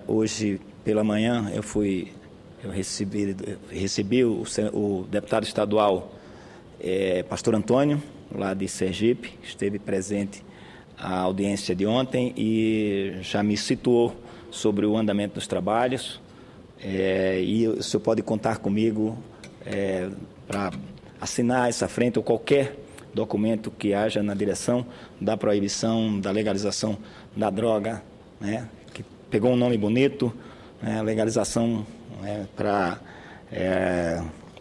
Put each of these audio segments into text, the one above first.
hoje pela manhã eu recebi o deputado estadual Pastor Antônio, lá de Sergipe, esteve presente à audiência de ontem e já me situou sobre o andamento dos trabalhos, e o senhor pode contar comigo para assinar essa frente ou qualquer documento que haja na direção da proibição, da legalização da droga, né, que pegou um nome bonito, legalização para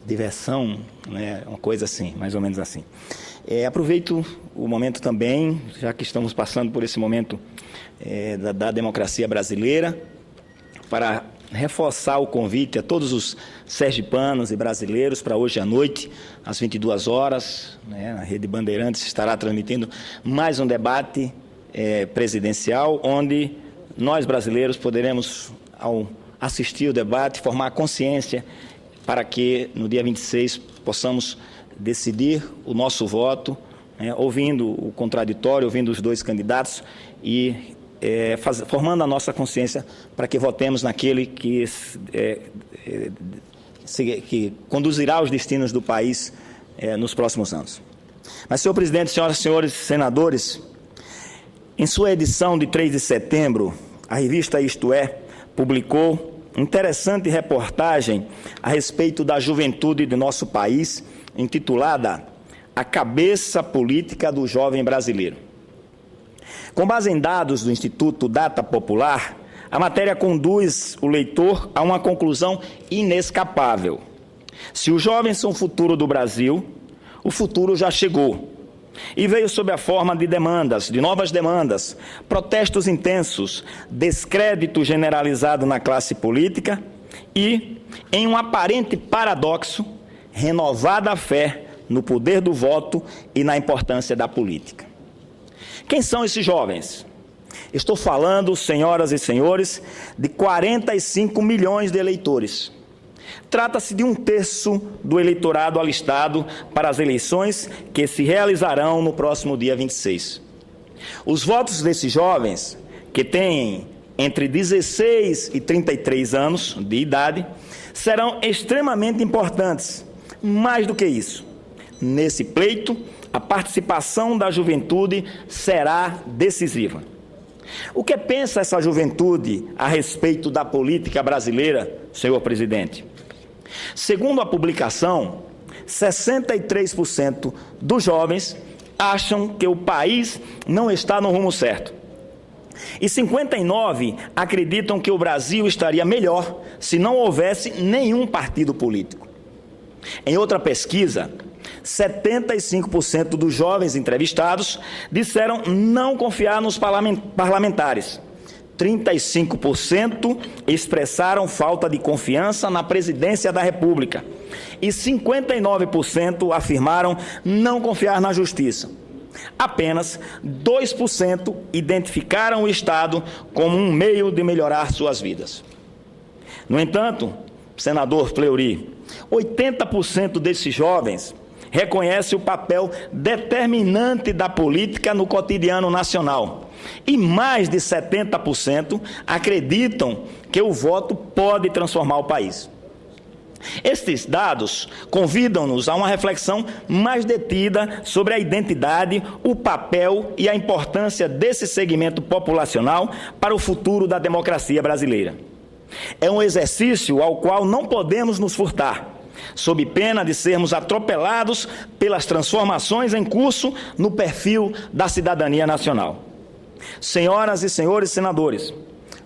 diversão, né, uma coisa assim, mais ou menos assim. Aproveito o momento também, já que estamos passando por esse momento da democracia brasileira, para reforçar o convite a todos os sergipanos e brasileiros para hoje à noite, às 22 horas, né, a Rede Bandeirantes estará transmitindo mais um debate presidencial, onde nós brasileiros poderemos, ao assistir o debate, formar consciência para que no dia 26 possamos decidir o nosso voto, ouvindo o contraditório, ouvindo os dois candidatos e formando a nossa consciência para que votemos naquele que conduzirá os destinos do país nos próximos anos. Mas, senhor presidente, senhoras e senhores senadores, em sua edição de 3 de setembro, a revista Isto É publicou interessante reportagem a respeito da juventude de nosso país, intitulada A Cabeça Política do Jovem Brasileiro. Com base em dados do Instituto Data Popular, a matéria conduz o leitor a uma conclusão inescapável. Se os jovens são o futuro do Brasil, o futuro já chegou. E veio sob a forma de demandas, de novas demandas, protestos intensos, descrédito generalizado na classe política e, em um aparente paradoxo, renovada fé no poder do voto e na importância da política. Quem são esses jovens? Estou falando, senhoras e senhores, de 45 milhões de eleitores. Trata-se de 1/3 do eleitorado alistado para as eleições que se realizarão no próximo dia 26. Os votos desses jovens, que têm entre 16 e 33 anos de idade, serão extremamente importantes. Mais do que isso, nesse pleito, a participação da juventude será decisiva. O que pensa essa juventude a respeito da política brasileira, senhor presidente? Segundo a publicação, 63% dos jovens acham que o país não está no rumo certo. E 59% acreditam que o Brasil estaria melhor se não houvesse nenhum partido político. Em outra pesquisa, 75% dos jovens entrevistados disseram não confiar nos parlamentares. 35% expressaram falta de confiança na presidência da República e 59% afirmaram não confiar na justiça. Apenas 2% identificaram o Estado como um meio de melhorar suas vidas. No entanto, senador Fleury, 80% desses jovens reconhece o papel determinante da política no cotidiano nacional. E mais de 70% acreditam que o voto pode transformar o país. Estes dados convidam-nos a uma reflexão mais detida sobre a identidade, o papel e a importância desse segmento populacional para o futuro da democracia brasileira. É um exercício ao qual não podemos nos furtar, sob pena de sermos atropelados pelas transformações em curso no perfil da cidadania nacional. Senhoras e senhores senadores,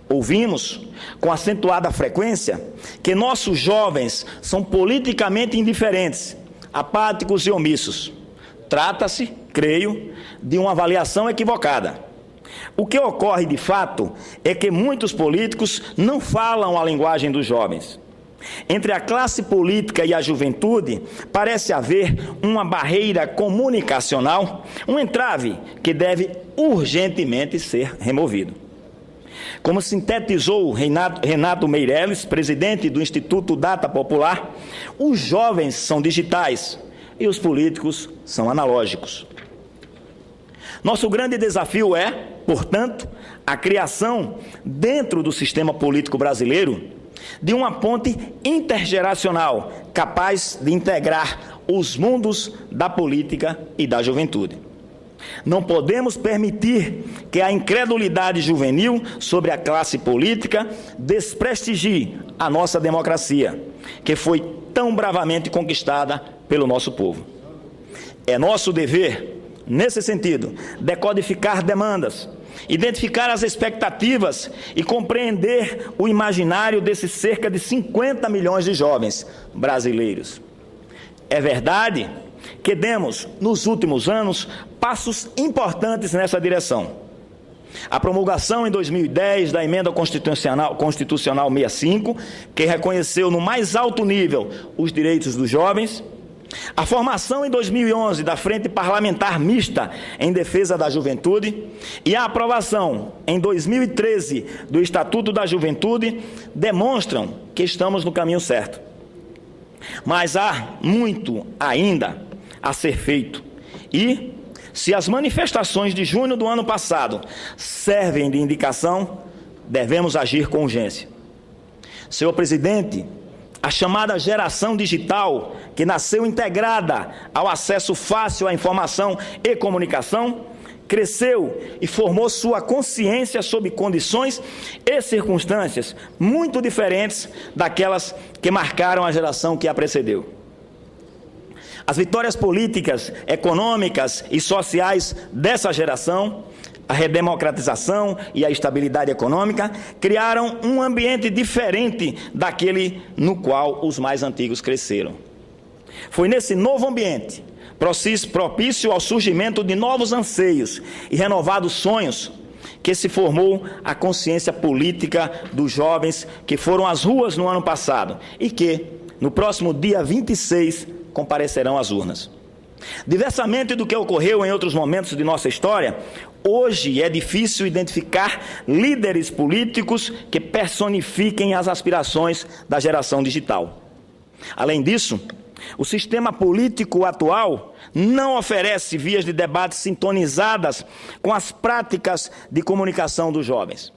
ouvimos com acentuada frequência que nossos jovens são politicamente indiferentes, apáticos e omissos. Trata-se, creio, de uma avaliação equivocada. O que ocorre de fato é que muitos políticos não falam a linguagem dos jovens. Entre a classe política e a juventude, parece haver uma barreira comunicacional, um entrave que deve urgentemente ser removido. Como sintetizou Renato Meirelles, presidente do Instituto Data Popular, os jovens são digitais e os políticos são analógicos. Nosso grande desafio é, portanto, a criação, dentro do sistema político brasileiro, de uma ponte intergeracional capaz de integrar os mundos da política e da juventude. Não podemos permitir que a incredulidade juvenil sobre a classe política desprestigie a nossa democracia, que foi tão bravamente conquistada pelo nosso povo. É nosso dever, nesse sentido, decodificar demandas, identificar as expectativas e compreender o imaginário desses cerca de 50 milhões de jovens brasileiros. É verdade que demos, nos últimos anos, passos importantes nessa direção. A promulgação em 2010 da Emenda Constitucional 65, que reconheceu no mais alto nível os direitos dos jovens. A formação em 2011 da Frente Parlamentar Mista em Defesa da Juventude e a aprovação em 2013 do Estatuto da Juventude demonstram que estamos no caminho certo. Mas há muito ainda a ser feito. E, se as manifestações de junho do ano passado servem de indicação, devemos agir com urgência. Senhor presidente, a chamada geração digital, que nasceu integrada ao acesso fácil à informação e comunicação, cresceu e formou sua consciência sob condições e circunstâncias muito diferentes daquelas que marcaram a geração que a precedeu. As vitórias políticas, econômicas e sociais dessa geração, a redemocratização e a estabilidade econômica, criaram um ambiente diferente daquele no qual os mais antigos cresceram. Foi nesse novo ambiente, propício ao surgimento de novos anseios e renovados sonhos, que se formou a consciência política dos jovens que foram às ruas no ano passado e que, no próximo dia 26, comparecerão às urnas. Diversamente do que ocorreu em outros momentos de nossa história, hoje é difícil identificar líderes políticos que personifiquem as aspirações da geração digital. Além disso, o sistema político atual não oferece vias de debate sintonizadas com as práticas de comunicação dos jovens.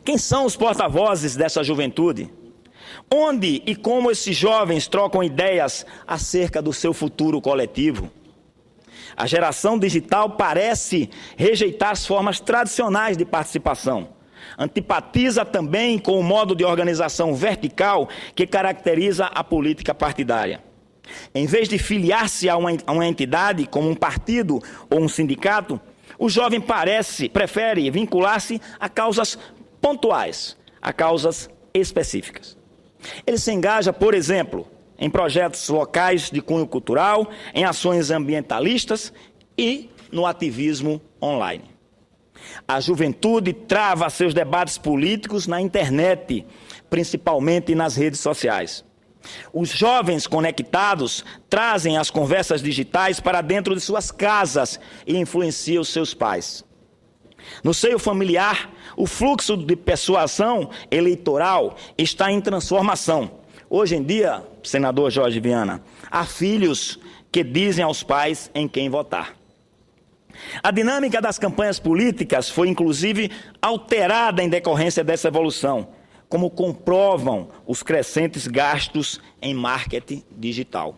Quem são os porta-vozes dessa juventude? Onde e como esses jovens trocam ideias acerca do seu futuro coletivo? A geração digital parece rejeitar as formas tradicionais de participação. Antipatiza também com o modo de organização vertical que caracteriza a política partidária. Em vez de filiar-se a uma entidade, como um partido ou um sindicato, o jovem prefere vincular-se a causas pontuais, a causas específicas. Ele se engaja, por exemplo, em projetos locais de cunho cultural, em ações ambientalistas e no ativismo online. A juventude trava seus debates políticos na internet, principalmente nas redes sociais. Os jovens conectados trazem as conversas digitais para dentro de suas casas e influenciam seus pais. No seio familiar, o fluxo de persuasão eleitoral está em transformação. Hoje em dia, senador Jorge Viana, há filhos que dizem aos pais em quem votar. A dinâmica das campanhas políticas foi, inclusive, alterada em decorrência dessa evolução, como comprovam os crescentes gastos em marketing digital.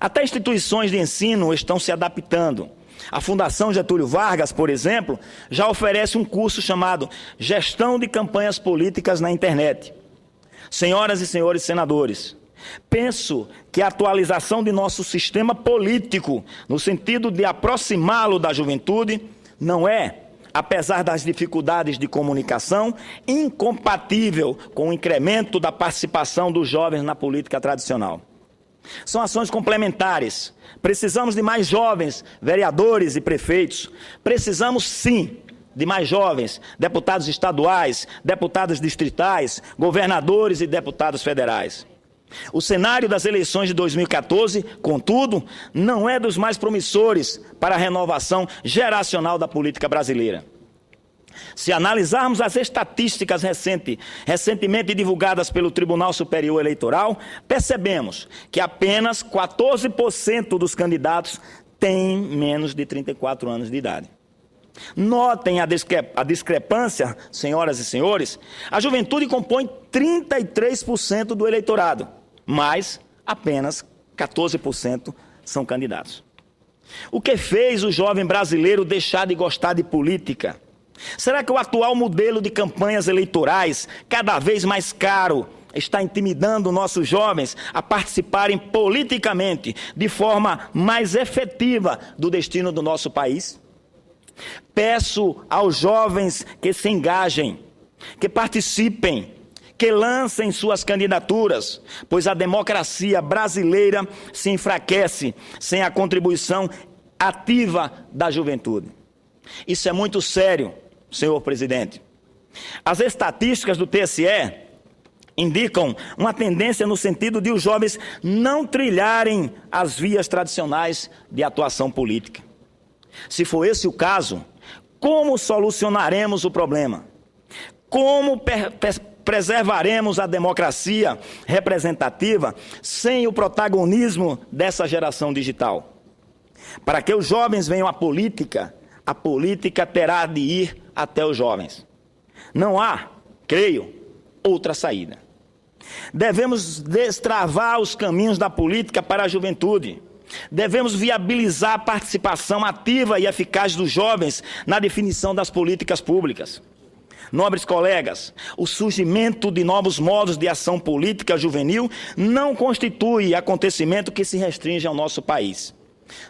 Até instituições de ensino estão se adaptando. A Fundação Getúlio Vargas, por exemplo, já oferece um curso chamado Gestão de Campanhas Políticas na Internet. Senhoras e senhores senadores, penso que a atualização de nosso sistema político, no sentido de aproximá-lo da juventude, não é, apesar das dificuldades de comunicação, incompatível com o incremento da participação dos jovens na política tradicional. São ações complementares. Precisamos de mais jovens vereadores e prefeitos. Precisamos, sim, de mais jovens deputados estaduais, deputados distritais, governadores e deputados federais. O cenário das eleições de 2014, contudo, não é dos mais promissores para a renovação geracional da política brasileira. Se analisarmos as estatísticas recentemente divulgadas pelo Tribunal Superior Eleitoral, percebemos que apenas 14% dos candidatos têm menos de 34 anos de idade. Notem a discrepância, senhoras e senhores. A juventude compõe 33% do eleitorado, mas apenas 14% são candidatos. O que fez o jovem brasileiro deixar de gostar de política? Será que o atual modelo de campanhas eleitorais, cada vez mais caro, está intimidando nossos jovens a participarem politicamente de forma mais efetiva do destino do nosso país? Peço aos jovens que se engajem, que participem, que lancem suas candidaturas, pois a democracia brasileira se enfraquece sem a contribuição ativa da juventude. Isso é muito sério, senhor presidente. As estatísticas do TSE indicam uma tendência no sentido de os jovens não trilharem as vias tradicionais de atuação política. Se for esse o caso, como solucionaremos o problema? Como preservaremos a democracia representativa sem o protagonismo dessa geração digital? Para que os jovens venham à política, a política terá de ir até os jovens. Não há, creio, outra saída. Devemos destravar os caminhos da política para a juventude. Devemos viabilizar a participação ativa e eficaz dos jovens na definição das políticas públicas. Nobres colegas, o surgimento de novos modos de ação política juvenil não constitui acontecimento que se restringe ao nosso país.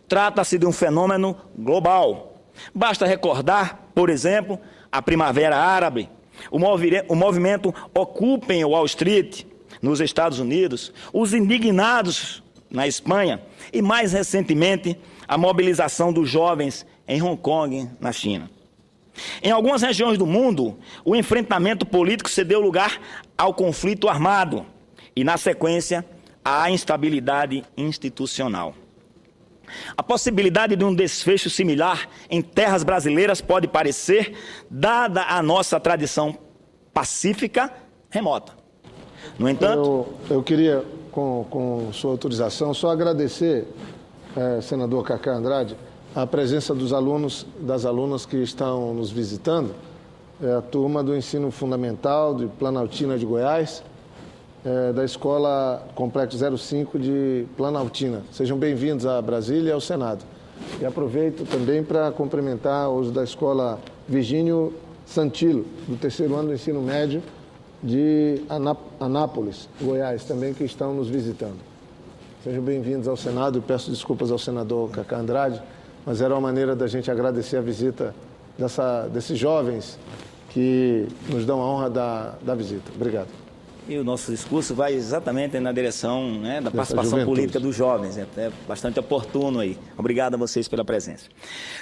Trata-se de um fenômeno global. Basta recordar, por exemplo, a Primavera Árabe, o movimento Ocupem Wall Street, nos Estados Unidos, os indignados na Espanha e, mais recentemente, a mobilização dos jovens em Hong Kong, na China. Em algumas regiões do mundo, o enfrentamento político cedeu lugar ao conflito armado e, na sequência, à instabilidade institucional. A possibilidade de um desfecho similar em terras brasileiras pode parecer, dada a nossa tradição pacífica, remota. No entanto... Eu queria, com sua autorização, só agradecer, senador Cacá Andrade, a presença dos alunos, das alunas que estão nos visitando, a turma do ensino fundamental de Planaltina de Goiás, da Escola Complexo 05 de Planaltina. Sejam bem-vindos a Brasília e ao Senado. E aproveito também para cumprimentar os da Escola Virgínio Santilo, do 3º ano do ensino médio de Anápolis, Goiás, também, que estão nos visitando. Sejam bem-vindos ao Senado e peço desculpas ao senador Cacá Andrade, mas era uma maneira da gente agradecer a visita desses jovens que nos dão a honra da visita. Obrigado. E o nosso discurso vai exatamente na direção, da participação política dos jovens. É bastante oportuno aí. Obrigado a vocês pela presença.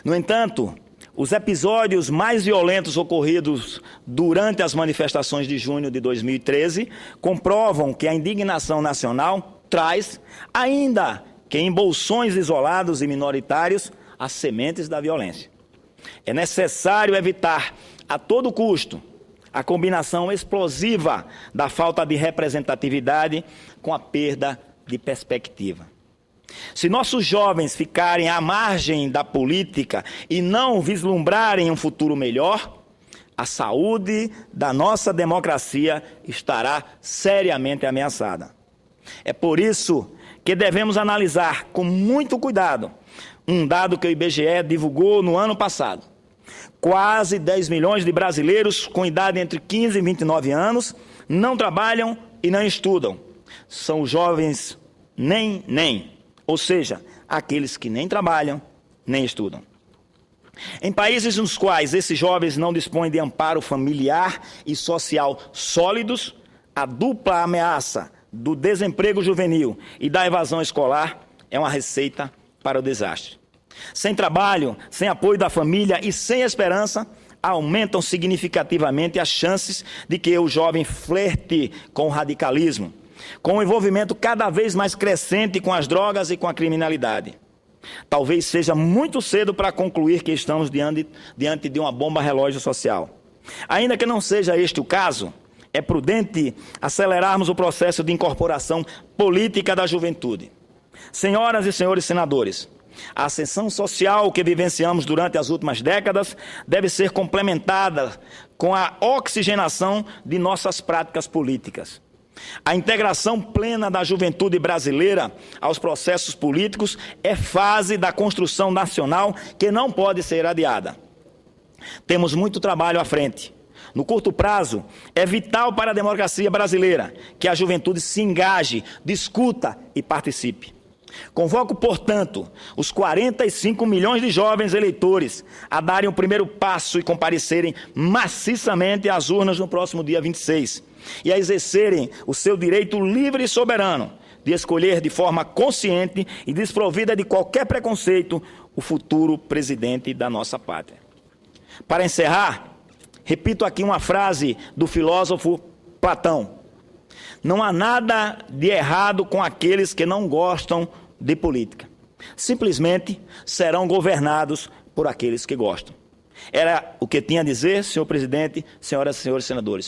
No entanto, os episódios mais violentos ocorridos durante as manifestações de junho de 2013 comprovam que a indignação nacional traz, ainda que em bolsões isolados e minoritários, as sementes da violência. É necessário evitar, a todo custo, a combinação explosiva da falta de representatividade com a perda de perspectiva. Se nossos jovens ficarem à margem da política e não vislumbrarem um futuro melhor, a saúde da nossa democracia estará seriamente ameaçada. É por isso que devemos analisar com muito cuidado um dado que o IBGE divulgou no ano passado. Quase 10 milhões de brasileiros com idade entre 15 e 29 anos não trabalham e não estudam. São jovens nem, ou seja, aqueles que nem trabalham, nem estudam. Em países nos quais esses jovens não dispõem de amparo familiar e social sólidos, a dupla ameaça do desemprego juvenil e da evasão escolar é uma receita para o desastre. Sem trabalho, sem apoio da família e sem esperança, aumentam significativamente as chances de que o jovem flerte com o radicalismo, com o envolvimento cada vez mais crescente com as drogas e com a criminalidade. Talvez seja muito cedo para concluir que estamos diante de uma bomba relógio social. Ainda que não seja este o caso, é prudente acelerarmos o processo de incorporação política da juventude. Senhoras e senhores senadores, A ascensão social que vivenciamos durante as últimas décadas deve ser complementada com a oxigenação de nossas práticas políticas. A integração plena da juventude brasileira aos processos políticos é fase da construção nacional que não pode ser adiada. Temos muito trabalho à frente. No curto prazo, é vital para a democracia brasileira que a juventude se engaje, discuta e participe. Convoco, portanto, os 45 milhões de jovens eleitores a darem o primeiro passo e comparecerem maciçamente às urnas no próximo dia 26 e a exercerem o seu direito livre e soberano de escolher de forma consciente e desprovida de qualquer preconceito o futuro presidente da nossa pátria. Para encerrar, repito aqui uma frase do filósofo Platão: não há nada de errado com aqueles que não gostam de política. Simplesmente serão governados por aqueles que gostam. Era o que tinha a dizer, senhor presidente, senhoras e senhores senadores.